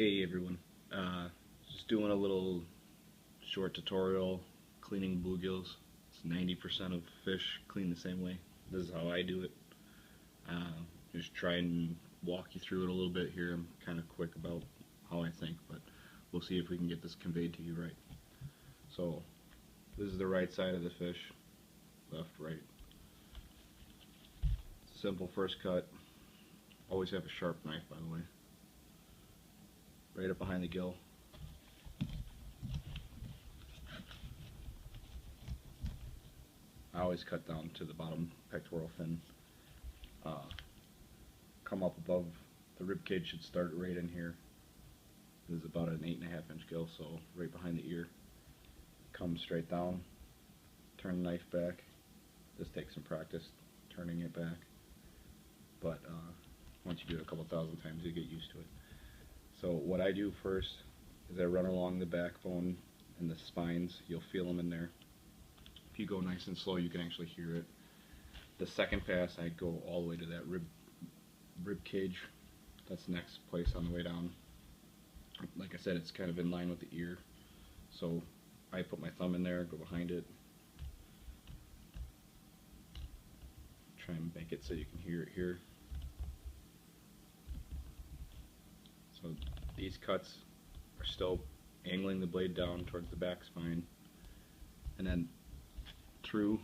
Hey everyone, just doing a little short tutorial cleaning bluegills. It's 90% of fish clean the same way. This is how I do it. Just try and walk you through it a little bit here. I'm kind of quick about how I think, but we'll see if we can get this conveyed to you right. So this is the right side of the fish, left, right. Simple first cut. Always have a sharp knife, by the way. Right up behind the gill. I always cut down to the bottom pectoral fin. Come up above the rib cage, should start right in here. This is about an 8.5 inch gill, so right behind the ear. Come straight down, turn the knife back. This takes some practice, turning it back, but once you do it a couple thousand times, you get used to it. So what I do first is I run along the backbone and the spines. You'll feel them in there. If you go nice and slow, you can actually hear it. The second pass, I go all the way to that rib cage. That's the next place on the way down. Like I said, it's kind of in line with the ear. So I put my thumb in there, go behind it. Try and make it so you can hear it here. So these cuts are still angling the blade down towards the back spine, and then through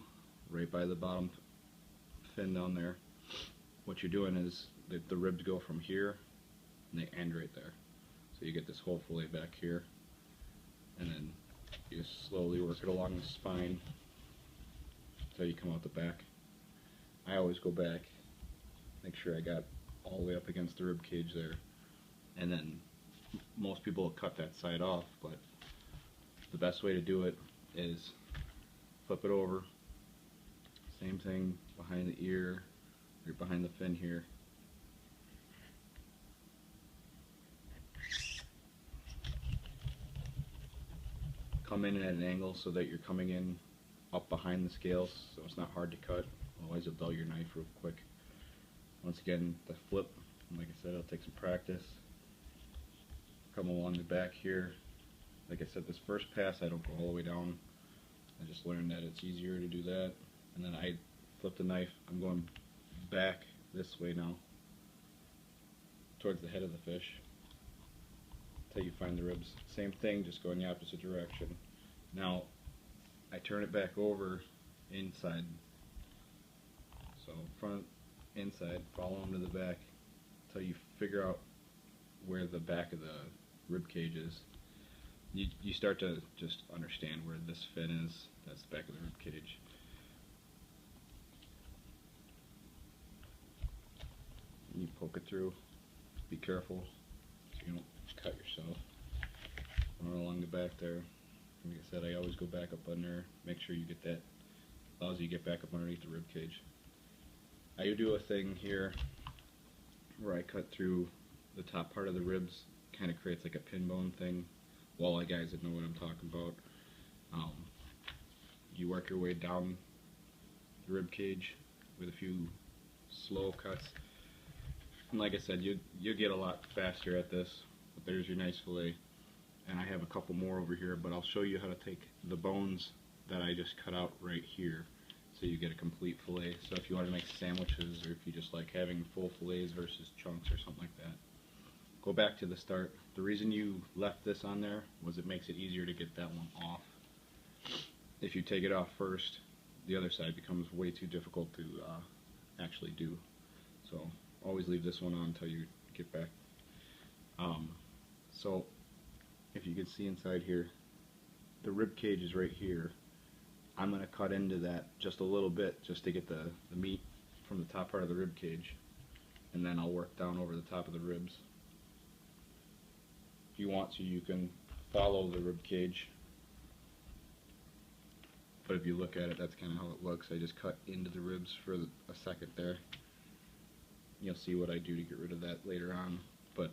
right by the bottom fin down there. What you're doing is the ribs go from here and they end right there. So you get this whole fillet back here, and then you just slowly work it along the spine until you come out the back. I always go back, make sure I got all the way up against the rib cage there. And then most people will cut that side off, but the best way to do it is flip it over. Same thing behind the ear, right behind the fin here. Come in at an angle so that you're coming in up behind the scales, so it's not hard to cut. Otherwise you'll dull your knife real quick. Once again, the flip, like I said, it'll take some practice. Come along the back here. Like I said, this first pass I don't go all the way down. I just learned that it's easier to do that. And then I flip the knife. I'm going back this way now, towards the head of the fish, until you find the ribs. Same thing, just go in the opposite direction. Now I turn it back over inside. So front, inside, follow them to the back until you figure out where the back of the rib cage is. You start to just understand where this fin is. That's the back of the rib cage. You poke it through. Be careful so you don't cut yourself. Run along the back there. Like I said, I always go back up under. Make sure you get that. Allows you to get back up underneath the rib cage. I do a thing here where I cut through the top part of the ribs. Kind of creates like a pin bone thing. Walleye guys that know what I'm talking about. You work your way down the rib cage with a few slow cuts, and like I said, you get a lot faster at this. But there's your nice fillet, and I have a couple more over here, but I'll show you how to take the bones that I just cut out right here, so you get a complete fillet. So if you want to make sandwiches, or if you just like having full fillets versus chunks or something like that, go back to the start. The reason you left this on there was it makes it easier to get that one off. If you take it off first, the other side becomes way too difficult to actually do. So always leave this one on until you get back. So if you can see inside here, the rib cage is right here. I'm going to cut into that just a little bit just to get the meat from the top part of the rib cage, and then I'll work down over the top of the ribs. If you want to, you can follow the rib cage, but if you look at it, that's kind of how it looks. I just cut into the ribs for a second there. You'll see what I do to get rid of that later on, but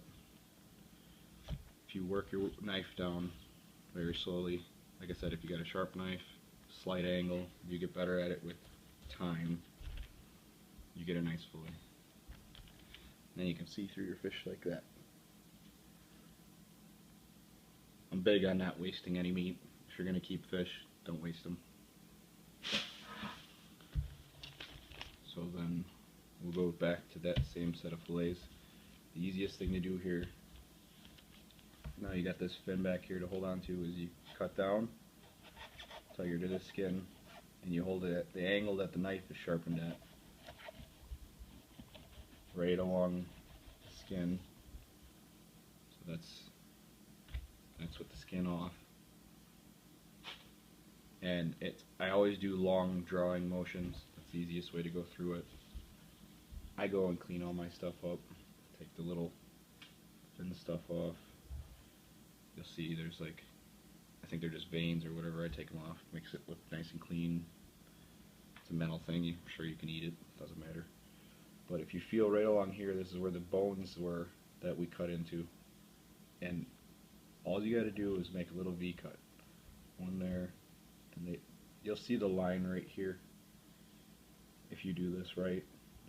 if you work your knife down very slowly, like I said, if you got a sharp knife, slight angle, you get better at it with time, you get a nice fillet. And then you can see through your fish like that. I'm big on not wasting any meat. If you're going to keep fish, don't waste them. So then we'll go back to that same set of fillets. The easiest thing to do here, now you got this fin back here to hold on to, is you cut down till you're to the skin, and you hold it at the angle that the knife is sharpened at, right along the skin. So that's with the skin off. And I always do long drawing motions. That's the easiest way to go through it. I go and clean all my stuff up, take the little fin stuff off. You'll see there's like, I think they're just veins or whatever. I take them off, makes it look nice and clean. It's a metal thing, I'm sure you can eat it, doesn't matter. But if you feel right along here, this is where the bones were that we cut into. And all you gotta do is make a little V cut. One there, and you'll see the line right here. If you do this right,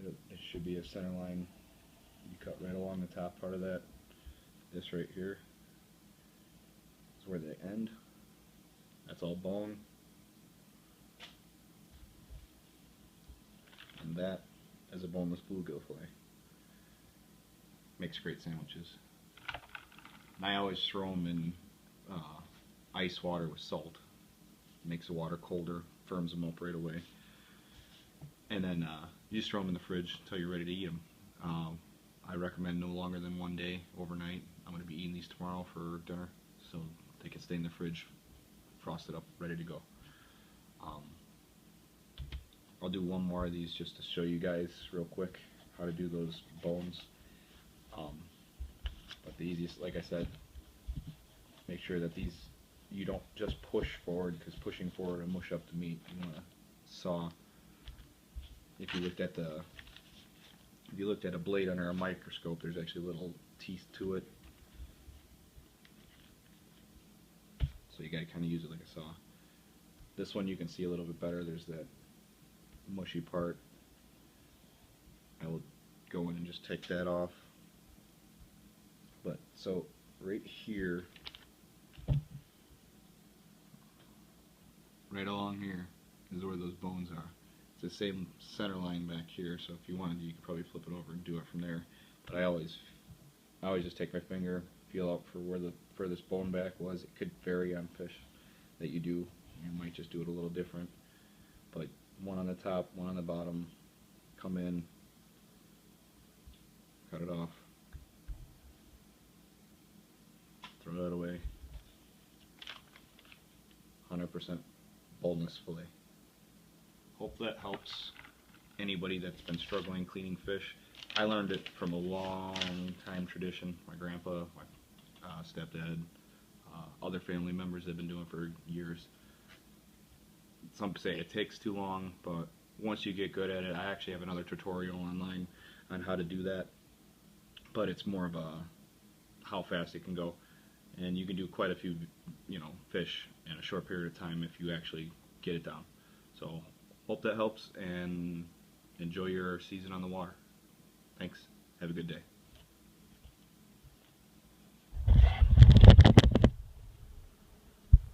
it should be a center line. You cut right along the top part of that. This right here is where they end. That's all bone. And that is a boneless bluegill fillet. Makes great sandwiches. And I always throw them in ice water with salt. Makes the water colder, firms them up right away. And then you just throw them in the fridge until you're ready to eat them. I recommend no longer than 1 day overnight. I'm going to be eating these tomorrow for dinner, so they can stay in the fridge, frosted up, ready to go. I'll do one more of these just to show you guys real quick how to do those bones. But the easiest, like I said, make sure that these, you don't just push forward, because pushing forward will mush up the meat. You want to saw. If you looked at a blade under a microscope, there's actually little teeth to it. So you got to kind of use it like a saw. This one you can see a little bit better. There's that mushy part. I will go in and just take that off. But so right here, right along here is where those bones are. It's the same center line back here, so if you wanted, you could probably flip it over and do it from there. But I always just take my finger, feel out for where the furthest bone back was. It could vary on fish that you do. You might just do it a little different. But one on the top, one on the bottom, come in, cut it off, throw that away. 100% boneless fillet. Hope that helps anybody that's been struggling cleaning fish. I learned it from a long time tradition. My grandpa, my stepdad, other family members have been doing it for years. Some say it takes too long, but once you get good at it, I actually have another tutorial online on how to do that. But it's more of a how fast it can go, and you can do quite a few, fish in a short period of time if you actually get it down. So hope that helps, and enjoy your season on the water. Thanks. Have a good day.